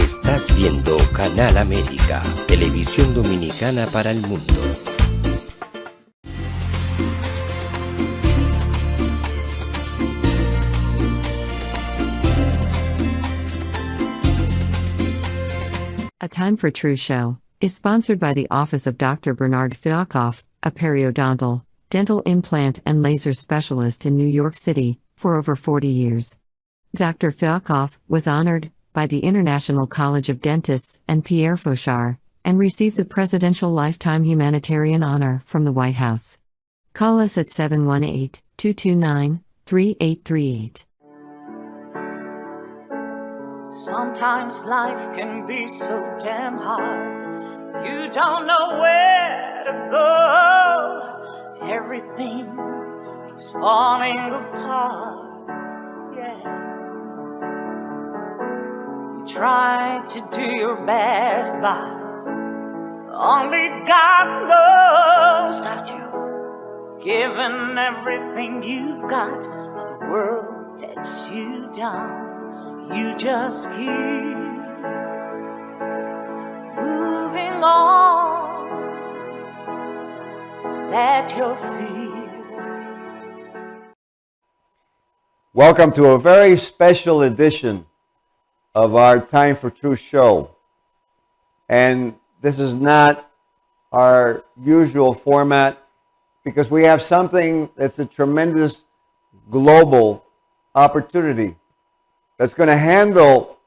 Estás viendo Canal América, televisión dominicana para el mundo. A Time for Truth show is sponsored by the Office of Dr. Bernard Fialkoff, a periodontal, dental implant and laser specialist in New York City, for over 40 years. Dr. Fialkoff was honored by the International College of Dentists and Pierre Fauchard, and received the Presidential Lifetime Humanitarian Honor from the White House. Call us at 718-229-3838. Sometimes life can be so damn hard. You don't know where to go. Everything keeps falling apart. Yeah. You try to do your best, but only God knows that you've given everything you've got, but the world takes you down. You just keep moving on. Let your fears. Welcome to a very special edition of our Time for Truth show. And this is not our usual format because we have something that's a tremendous global opportunity that's going to handle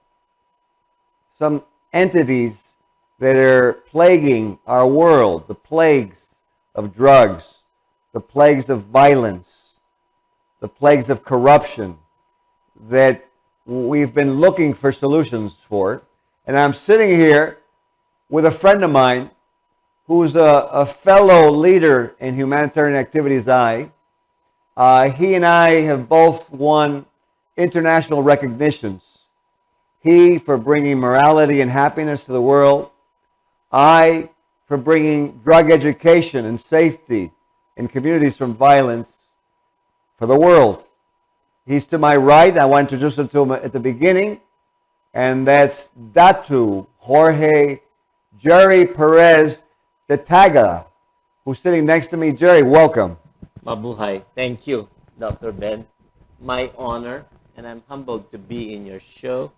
some entities that are plaguing our world, the plagues of drugs, the plagues of violence, the plagues of corruption that we've been looking for solutions for. And I'm sitting here with a friend of mine who's a fellow leader in humanitarian activities. He and I have both won international recognitions. He for bringing morality and happiness to the world. I for bringing drug education and safety in communities from violence for the world. He's to my right. I want to introduce him to him at the beginning. And that's Datu, Jorge, Jerry Perez, the Tagle, who's sitting next to me. Jerry, welcome. Mabuhay. Thank you, Dr. Ben. My honor. And I'm humbled to be in your show.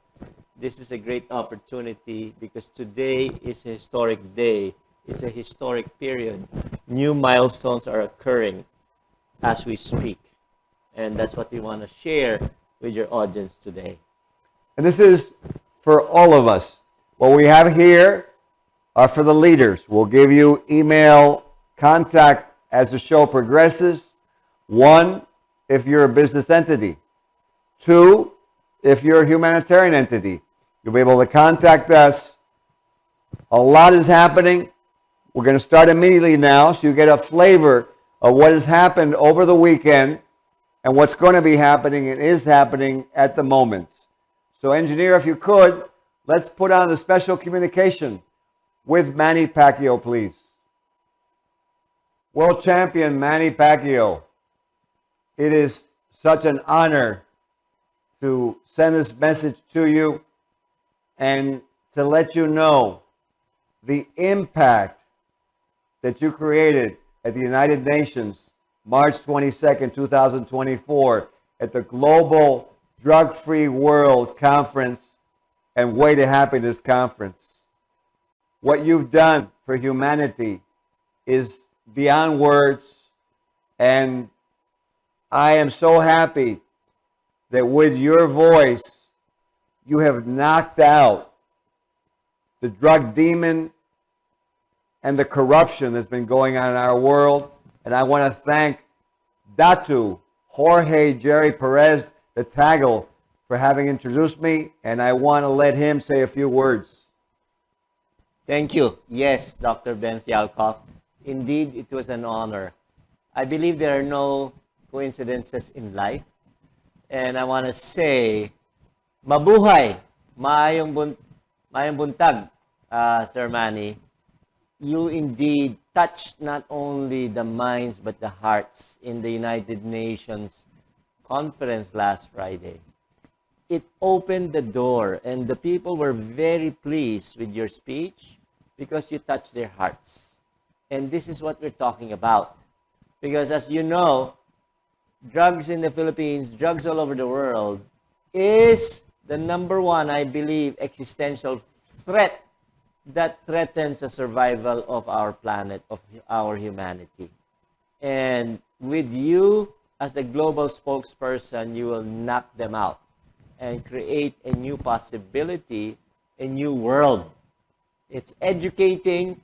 This is a great opportunity because today is a historic day. It's a historic period. New milestones are occurring as we speak. And that's what we want to share with your audience today. And this is for all of us. What we have here are for the leaders. We'll give you email contact as the show progresses. 1, if you're a business entity. 2, if you're a humanitarian entity, you'll be able to contact us. A lot is happening. We're going to start immediately now so you get a flavor of what has happened over the weekend and what's going to be happening and is happening at the moment. So engineer, if you could, let's put on the special communication with Manny Pacquiao, please. World champion Manny Pacquiao, it is such an honor to send this message to you and to let you know the impact that you created at the United Nations, March 22nd, 2024, at the Global Drug-Free World Conference and Way to Happiness Conference. What you've done for humanity is beyond words, and I am so happy that with your voice, you have knocked out the drug demon and the corruption that's been going on in our world. And I want to thank Datu, Jorge, Jerry Perez, the Tagle, for having introduced me. And I want to let him say a few words. Thank you. Yes, Dr. Ben Fialkoff. Indeed, it was an honor. I believe there are no coincidences in life. And I want to say, mabuhay, maayong buntag, Sir Manny. You indeed touched not only the minds but the hearts in the United Nations conference last Friday. it opened the door, and the people were very pleased with your speech because you touched their hearts. And this is what we're talking about. Because as you know, drugs in the Philippines, drugs all over the world, is the number one, I believe, existential threat that threatens the survival of our planet, of our humanity. And with you as the global spokesperson, you will knock them out and create a new possibility, a new world. It's educating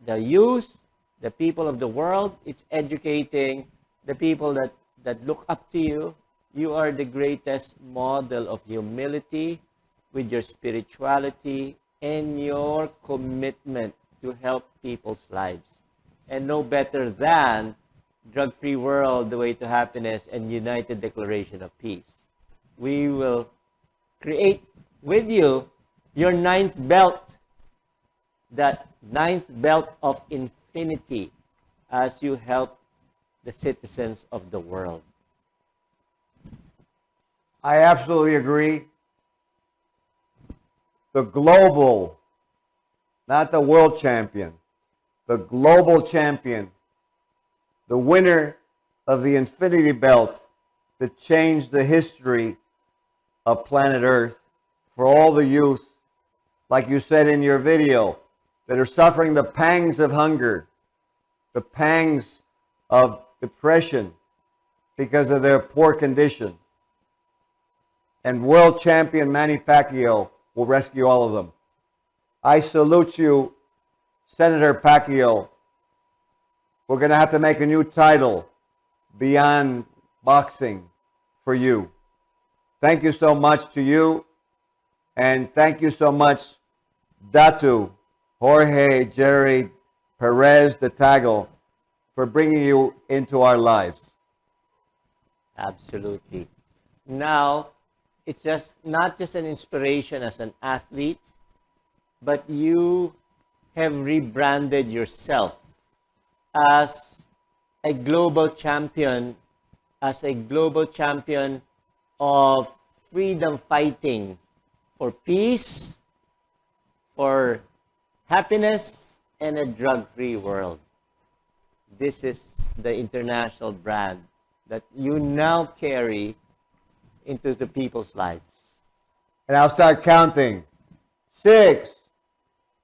the youth, the people of the world. It's educating the people that look up to you. You are the greatest model of humility with your spirituality and your commitment to help people's lives. And no better than Drug-Free World, The Way to Happiness, and United Declaration of Peace. We will create with you your ninth belt, that ninth belt of infinity, as you help the citizens of the world. I absolutely agree. The global, not the world champion, the global champion, the winner of the infinity belt that changed the history of planet Earth for all the youth, like you said in your video, that are suffering the pangs of hunger, the pangs of depression because of their poor condition. And world champion Manny Pacquiao will rescue all of them. I salute you, Senator Pacquiao. We're going to have to make a new title, Beyond Boxing, for you. Thank you so much to you. And thank you so much, Datu, Jorge, Jerry, Perez, the Tagle, for bringing you into our lives. Absolutely. Now, it's just not just an inspiration as an athlete, but you have rebranded yourself as a global champion, of freedom fighting for peace, for happiness, and a drug-free world. This is the international brand that you now carry into the people's lives. And I'll start counting. 6,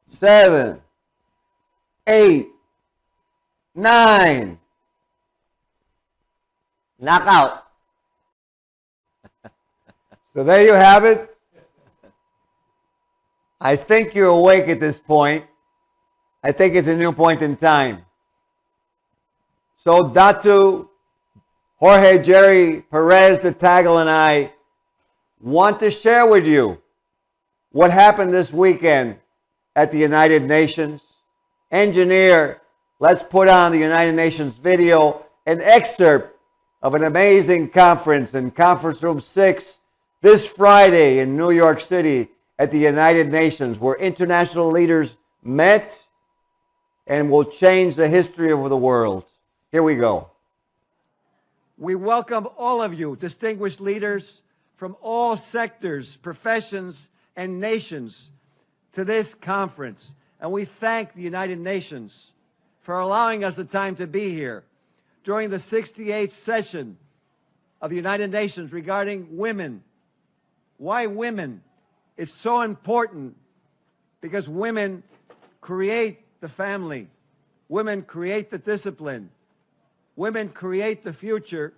7, 8, 9. Knockout. So there you have it. I think you're awake at this point. I think it's a new point in time. So Datu, Jorge, Jerry, Perez, the Tagle, and I want to share with you what happened this weekend at the United Nations. Engineer, let's put on the United Nations video, an excerpt of an amazing conference in Conference Room 6 this Friday in New York City at the United Nations, where international leaders met and will change the history of the world. Here we go. We welcome all of you, distinguished leaders from all sectors, professions, and nations to this conference. And we thank the United Nations for allowing us the time to be here during the 68th session of the United Nations regarding women. Why women? It's so important because women create the family. Women create the discipline. Women create the future,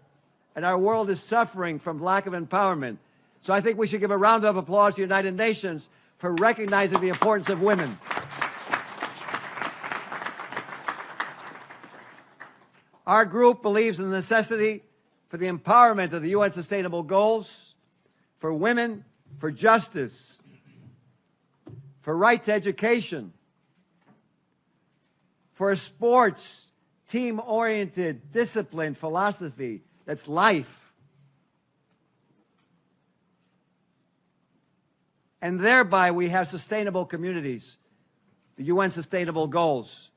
and our world is suffering from lack of empowerment. So I think we should give a round of applause to the United Nations for recognizing the importance of women. Our group believes in the necessity for the empowerment of the UN Sustainable Goals, for women, for justice, for right to education, for a sports, team-oriented, disciplined philosophy that's life. And thereby we have sustainable communities, the UN Sustainable Goals.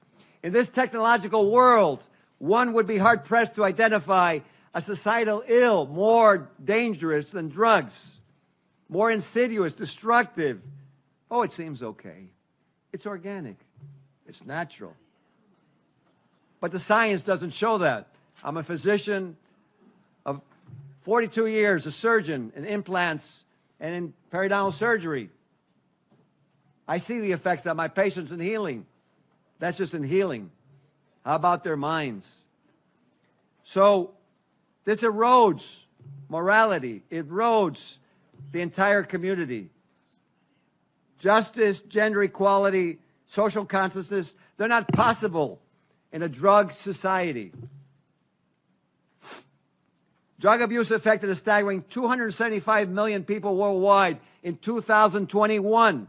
In this technological world, one would be hard-pressed to identify a societal ill more dangerous than drugs. more insidious, destructive. Oh, it seems okay. It's organic. It's natural. But the science doesn't show that. I'm a physician of 42 years, a surgeon in implants and in periodontal surgery. I see the effects on my patients in healing. That's just in healing. How about their minds? So this erodes morality. It erodes the entire community. Justice, gender equality, social consciousness, they're not possible in a drug society. Drug abuse affected a staggering 275 million people worldwide in 2021,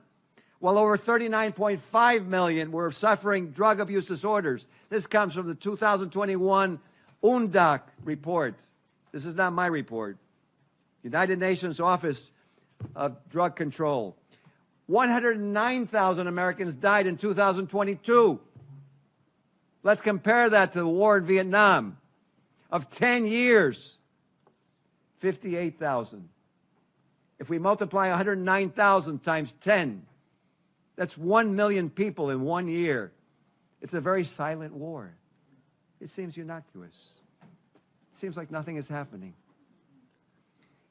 while over 39.5 million were suffering drug abuse disorders. This comes from the 2021 UNDAC report. This is not my report. United Nations Office of Drug Control. 109,000 Americans died in 2022. Let's compare that to the war in Vietnam. Of 10 years, 58,000. If we multiply 109,000 times 10, that's 1 million people in 1 year. It's a very silent war. It seems innocuous. It seems like nothing is happening.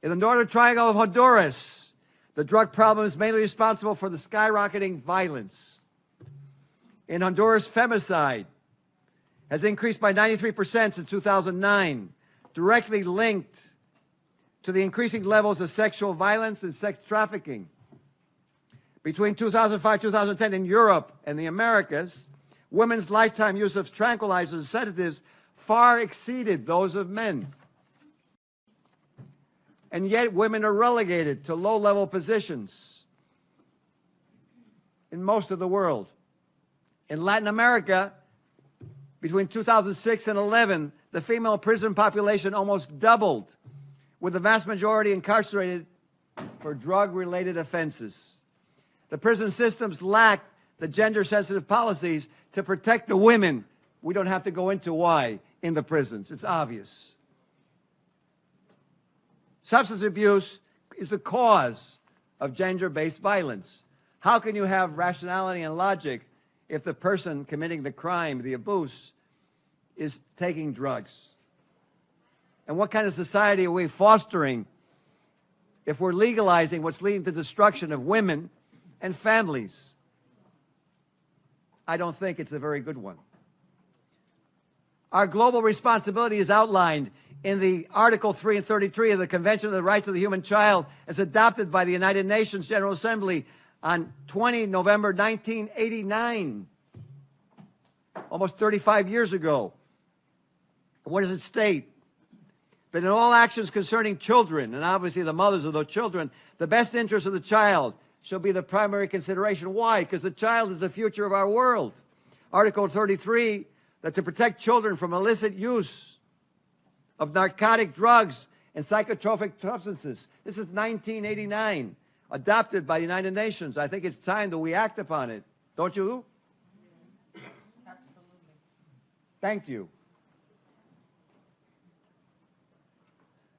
In the Northern Triangle of Honduras, the drug problem is mainly responsible for the skyrocketing violence. In Honduras, femicide has increased by 93% since 2009, directly linked to the increasing levels of sexual violence and sex trafficking. Between 2005 and 2010 in Europe and the Americas, women's lifetime use of tranquilizers and sedatives far exceeded those of men. And yet women are relegated to low-level positions in most of the world. In Latin America, between 2006 and 2011, the female prison population almost doubled, with the vast majority incarcerated for drug-related offenses. The prison systems lack the gender-sensitive policies to protect the women. We don't have to go into why in the prisons. It's obvious. Substance abuse is the cause of gender-based violence. How can you have rationality and logic if the person committing the crime, the abuse, is taking drugs? And what kind of society are we fostering if we're legalizing what's leading to destruction of women and families? I don't think it's a very good one. Our global responsibility is outlined in the Article 3 and 33 of the Convention on the Rights of the Human Child, as adopted by the United Nations General Assembly on 20 November 1989, almost 35 years ago. What does it state? That in all actions concerning children, and obviously the mothers of those children, the best interest of the child shall be the primary consideration. Why? Because the child is the future of our world. Article 33, that to protect children from illicit use of narcotic drugs and psychotropic substances. This is 1989, adopted by the United Nations. I think it's time that we act upon it. Don't you? Absolutely. Thank you.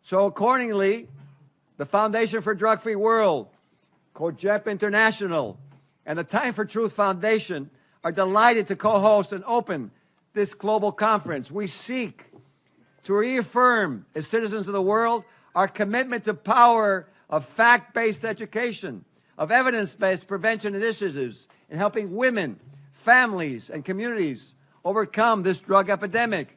So accordingly, the Foundation for a Drug-Free World, COGEP International, and the Time for Truth Foundation are delighted to co-host and open this global conference. We seek to reaffirm, as citizens of the world, our commitment to power of fact-based education, of evidence-based prevention initiatives in helping women, families, and communities overcome this drug epidemic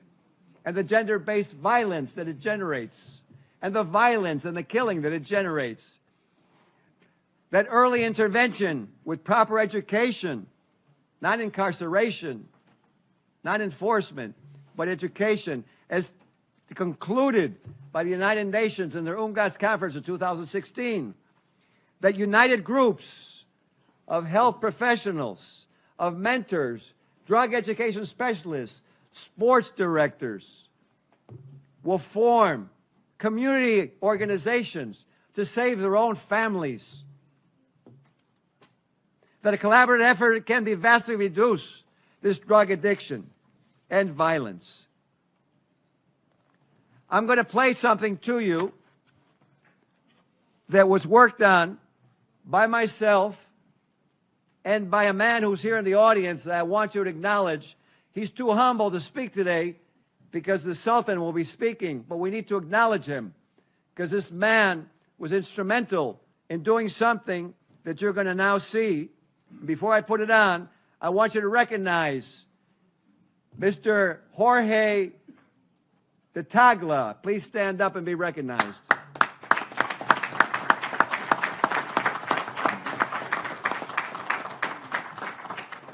and the gender-based violence that it generates, and the violence and the killing that it generates. That early intervention with proper education, not incarceration, not enforcement, but education, as concluded by the United Nations in their UNGAS conference in 2016, that united groups of health professionals, of mentors, drug education specialists, sports directors will form community organizations to save their own families. That a collaborative effort can be vastly reduce this drug addiction and violence. I'm going to play something to you that was worked on by myself and by a man who's here in the audience that I want you to acknowledge. He's too humble to speak today because the Sultan will be speaking, but we need to acknowledge him because this man was instrumental in doing something that you're going to now see. Before I put it on, I want you to recognize Mr. Jorge de Tagle. Please stand up and be recognized.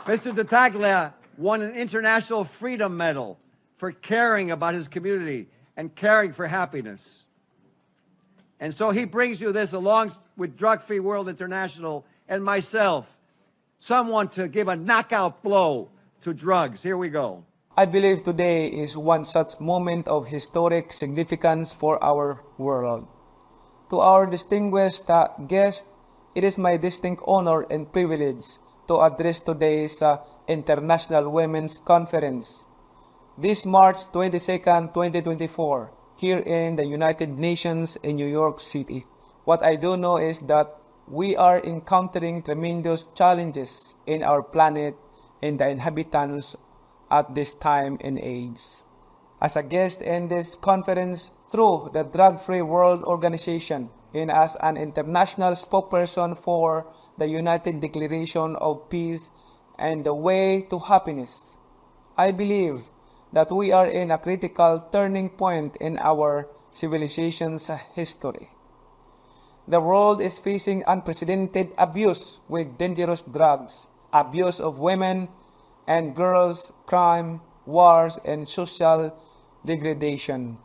Mr. de Tagle won an International Freedom Medal for caring about his community and caring for happiness. And so he brings you this along with Drug Free World International and myself, someone to give a knockout blow to drugs. Here we go. I believe today is one such moment of historic significance for our world. To our distinguished guest, it is my distinct honor and privilege to address today's International Women's Conference. This March 22nd, 2024, here in the United Nations in New York City. What I do know is that we are encountering tremendous challenges in our planet and the inhabitants at this time and age. As a guest in this conference through the Drug Free World Organization and as an international spokesperson for the United Declaration of Peace and the Way to Happiness, I believe that we are in a critical turning point in our civilization's history. The world is facing unprecedented abuse with dangerous drugs, abuse of women and girls, crime, wars, and social degradation.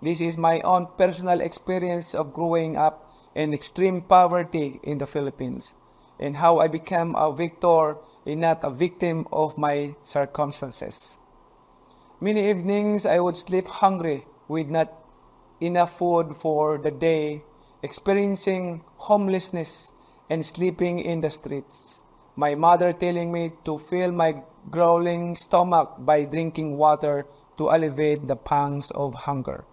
This is my own personal experience of growing up in extreme poverty in the Philippines, and how I became a victor and not a victim of my circumstances. Many evenings I would sleep hungry with not enough food for the day, experiencing homelessness and sleeping in the streets. My mother telling me to fill my growling stomach by drinking water to alleviate the pangs of hunger.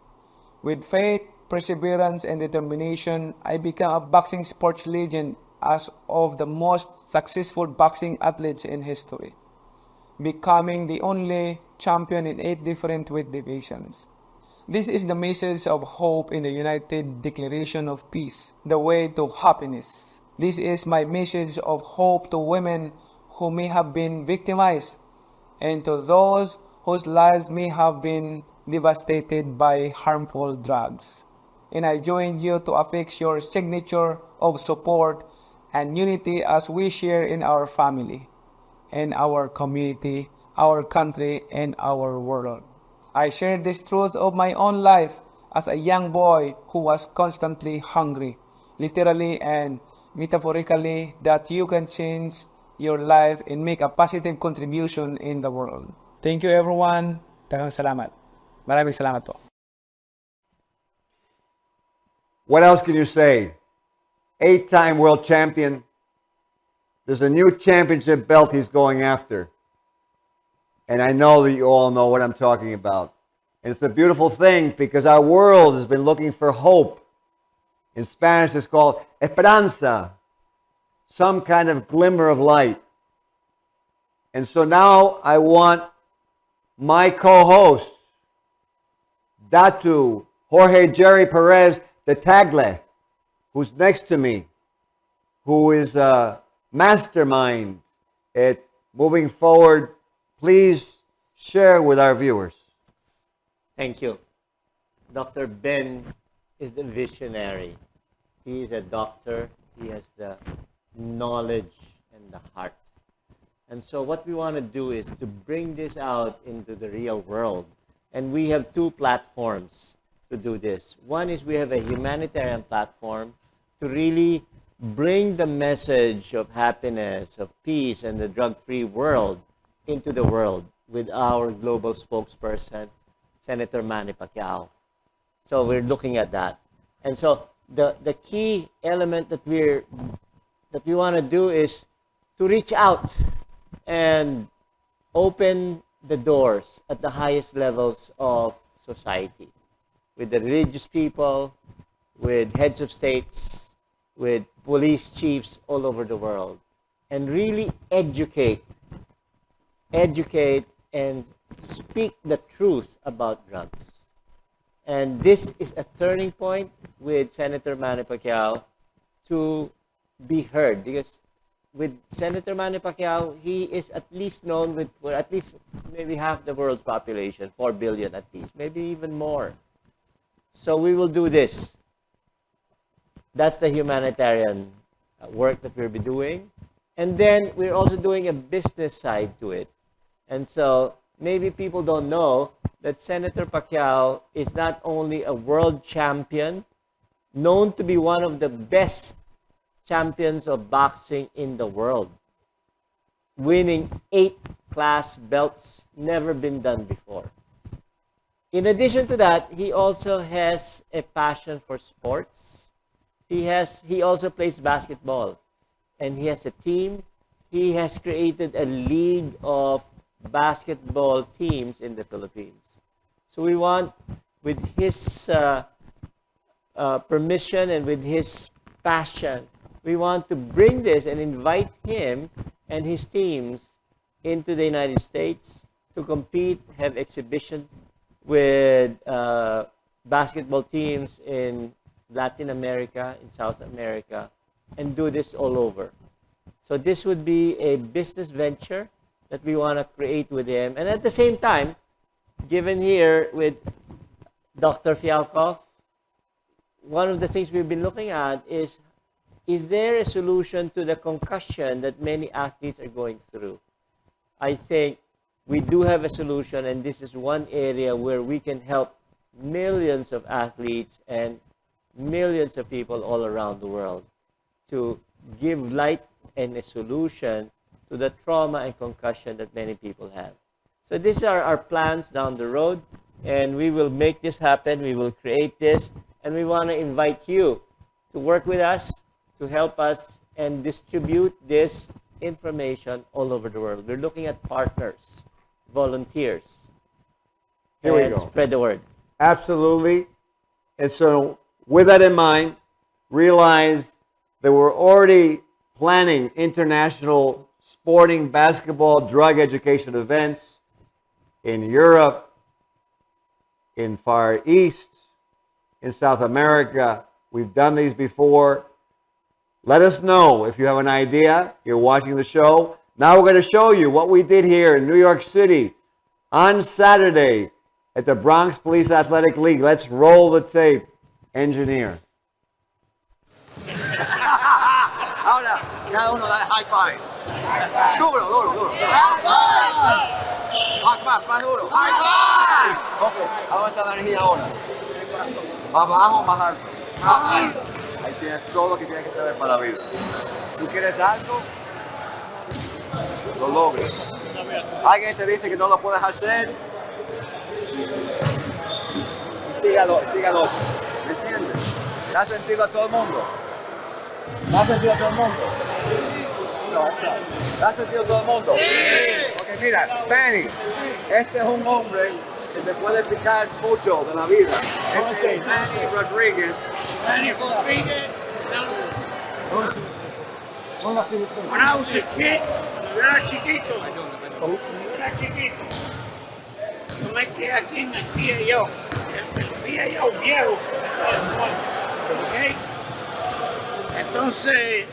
With faith, perseverance, and determination, I became a boxing sports legend as of the most successful boxing athletes in history, becoming the only champion in 8 different weight divisions. This is the message of hope in the United Declaration of Peace, the way to happiness. This is my message of hope to women who may have been victimized and to those whose lives may have been devastated by harmful drugs. And I join you to affix your signature of support and unity as we share in our family, in our community, our country, and our world. I share this truth of my own life as a young boy who was constantly hungry, literally and metaphorically, that you can change your life and make a positive contribution in the world. Thank you everyone. Daghang salamat. Maraming salamat po. What else can you say? 8-time world champion. There's a new championship belt he's going after. And I know that you all know what I'm talking about. And it's a beautiful thing because our world has been looking for hope. In Spanish, it's called esperanza, some kind of glimmer of light. And so now I want my co-host, Datu, Jorge Jerry Perez de Tagle, who's next to me, who is a mastermind at moving forward. Please share with our viewers. Thank you. Dr. Ben is the visionary. He is a doctor. He has the knowledge and the heart. And so what we want to do is to bring this out into the real world. And we have 2 platforms to do this. One is we have a humanitarian platform to really bring the message of happiness, of peace, and the drug-free world into the world with our global spokesperson, Senator Manny Pacquiao. So we're looking at that. And so the key element that we want to do is to reach out and open the doors at the highest levels of society, with the religious people, with heads of states, with police chiefs all over the world and really educate and speak the truth about drugs. And this is a turning point with Senator Manny Pacquiao to be heard, because with Senator Manny Pacquiao, he is at least known for at least maybe half the world's population, 4 billion at least, maybe even more. So we will do this. That's the humanitarian work that we'll be doing. And then we're also doing a business side to it. And so maybe people don't know that Senator Pacquiao is not only a world champion, known to be one of the best champions of boxing in the world, winning 8 class belts, never been done before. In addition to that, he also has a passion for sports. He also plays basketball, and he has a team. He has created a league of basketball teams in the Philippines. So we want, with his permission and with his passion, we want to bring this and invite him and his teams into the United States to compete, have exhibition with basketball teams in Latin America, in South America, and do this all over. So this would be a business venture that we want to create with him. And at the same time, given here with Dr. Fialkoff, one of the things we've been looking at is there a solution to the concussion that many athletes are going through? I think we do have a solution, and this is one area where we can help millions of athletes and millions of people all around the world to give light and a solution to the trauma and concussion that many people have. So these are our plans down the road, and we will make this happen. We will create this, and we want to invite you to work with us, to help us and distribute this information all over the world. We're looking at partners, volunteers, Here we and go. spread the word. Absolutely. And so with that in mind, realize that we're already planning international sporting basketball drug education events in Europe, in Far East, in South America. We've done these before. Let us know if you have an idea. You're watching the show. Now we're going to show you what we did here in New York City on Saturday at the Bronx Police Athletic League. Let's roll the tape. Engineer. Ahora, cada uno da high five. Duro, duro, duro. High five. Más duro. High five. Ok, ¿a dónde está la energía ahora? ¿Más bajo o más alto? Ahí tienes todo lo que tienes que saber para la vida. ¿Tú quieres algo? Lo logres. Alguien te dice que no lo puedes hacer. Sígalo, sígalo. ¿Me entiendes? ¿Da sentido a todo el mundo? ¿Da sentido a todo el mundo? ¿Da sentido a todo el mundo? Sí. Ok, mira, Benny, este es un hombre que te puede explicar mucho de la vida. Este es Manny Rodríguez. Manny Rodríguez. When I was a kid, yo era chiquito, yo me quedé aquí en el pie yo viejo, ¿ok? Entonces,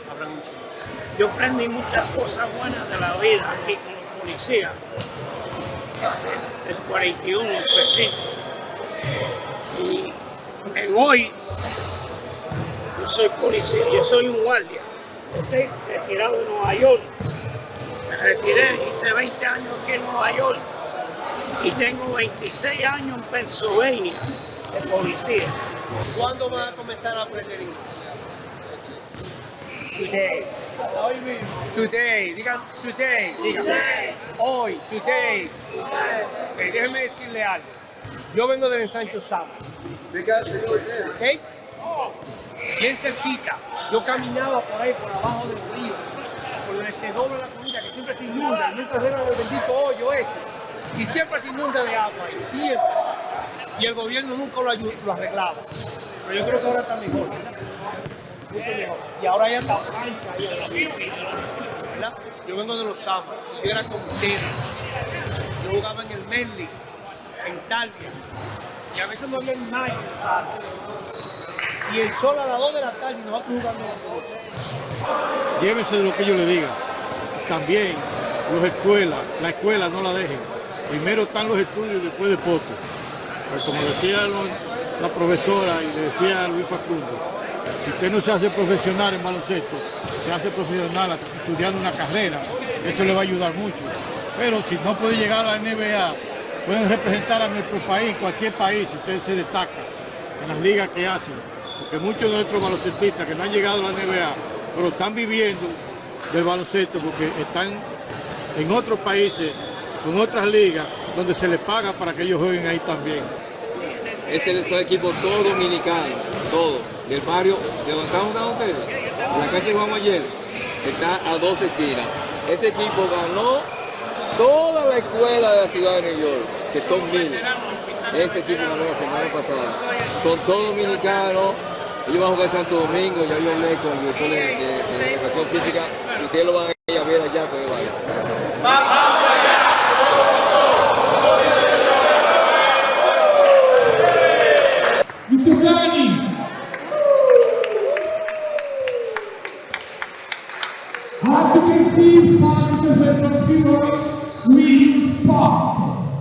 yo aprendí muchas cosas buenas de la vida aquí con los policías. El 41 empecé. Y hoy, yo soy policía, yo soy un guardia. Estoy retirado de Nueva York. Me retiré, hice 20 años aquí en Nueva York. Y tengo 26 años en Pennsylvania de policía. ¿Cuándo van a comenzar a aprender inglés? Today. Hoy mismo. Today, digan today. Hoy, today. Déjeme decirle algo. Yo vengo del ensancho Sama. ¿Ok? Bien cerquita. Yo caminaba por ahí, por abajo del río, por donde se dobla la comida, que siempre se inunda, y nunca era el bendito hoyo ese. Y siempre se inunda de agua, y siempre. Y el gobierno nunca lo arreglaba. Pero yo creo que ahora está mejor. mucho mejor. Y ahora ya está ancha ahí al lado, ¿verdad? Yo vengo de los Amas, yo era con ustedes. Yo jugaba en el Medley, en Italia. Y a veces no había nadie en el parque. Y el sol a las 2 de la tarde y nosotros jugando en la pelota. Llévese de lo que yo le diga. También la escuela no la dejen. Primero están los estudios y después deporte. Pues como decía la profesora y decía Luis Facundo, si usted no se hace profesional en baloncesto, se hace profesional estudiando una carrera, eso le va a ayudar mucho. Pero si no puede llegar a la NBA, pueden representar a nuestro país, cualquier país, si usted se destaca en las ligas que hacen. Porque muchos de nuestros baloncetistas que no han llegado a la NBA, pero están viviendo del baloncesto porque están en otros países, con otras ligas, donde se les paga para que ellos jueguen ahí también. Este es un equipo todo dominicano, todo, del barrio, de donde estaban ustedes, la cancha que jugamos ayer, está a 12 esquinas. Este equipo ganó toda la escuela de la ciudad de New York, que son 1000. Este equipo ganó la semana pasada. Son todos dominicanos. Ellos van a jugar Santo Domingo. Ya yo hablé con el director de educación física y ustedes lo van a ir a ver allá con el baile. As you can see, participants of Fialkoff, we use sport,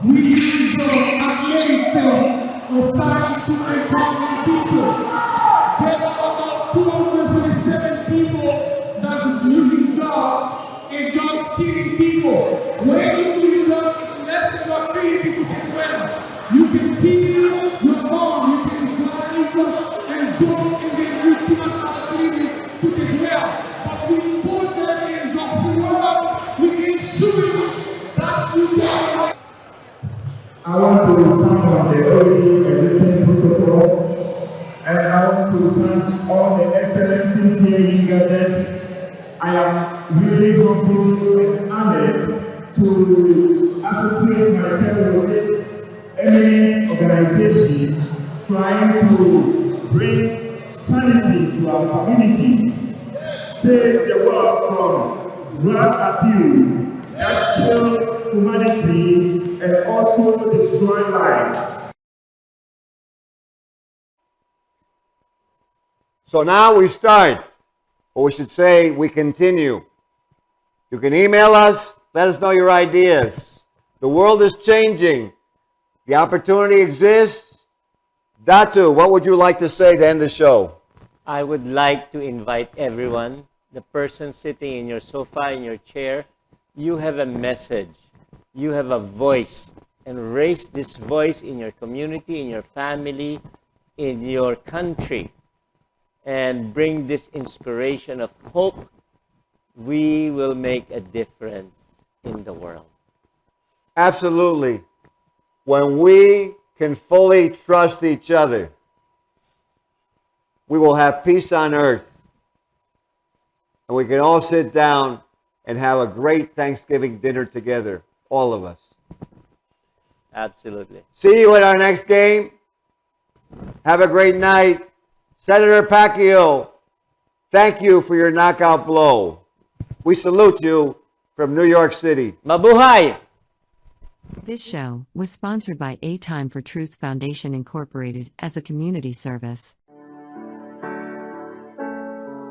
we use athletic science to empower people. There are about 227 people that's losing jobs and just killing people. When you do that, less than about 3 people can win. You can kill your mom, you can drive and go and then you cannot have to get well. But we put them in the world, we can shoot that you can. I want to stand on the audio and listen protocol, and I want to thank all the excellencies here gathered. I am really humbled and honored to associate myself with this eminent organization trying to bring sanity to our communities, save the world from drug abuse that kill humanity and also destroy lives. So now we start, or we should say we continue. You can email us, let us know your ideas. The world is changing. The opportunity exists. Datu, what would you like to say to end the show? I would like to invite everyone, the person sitting in your sofa, in your chair, you have a message. You have a voice, and raise this voice in your community, in your family, in your country, and bring this inspiration of hope. We will make a difference in the world. Absolutely. When we can fully trust each other, we will have peace on earth. And we can all sit down and have a great Thanksgiving dinner together, all of us. Absolutely. See you at our next game. Have a great night. Senator Pacquiao, thank you for your knockout blow. We salute you from New York City. Mabuhay! This show was sponsored by A Time for Truth Foundation Incorporated as a community service.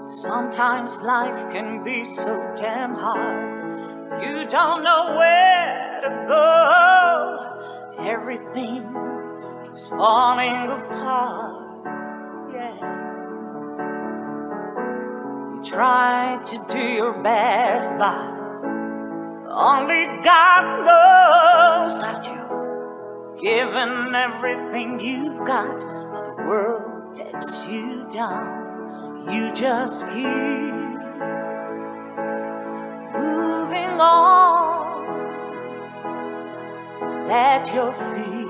Sometimes life can be so damn hard. You don't know where to go. Everything keeps falling apart. Yeah. You try to do your best, but only God knows that you've given everything you've got, but the world takes you down. You just keep moving on. Let your feet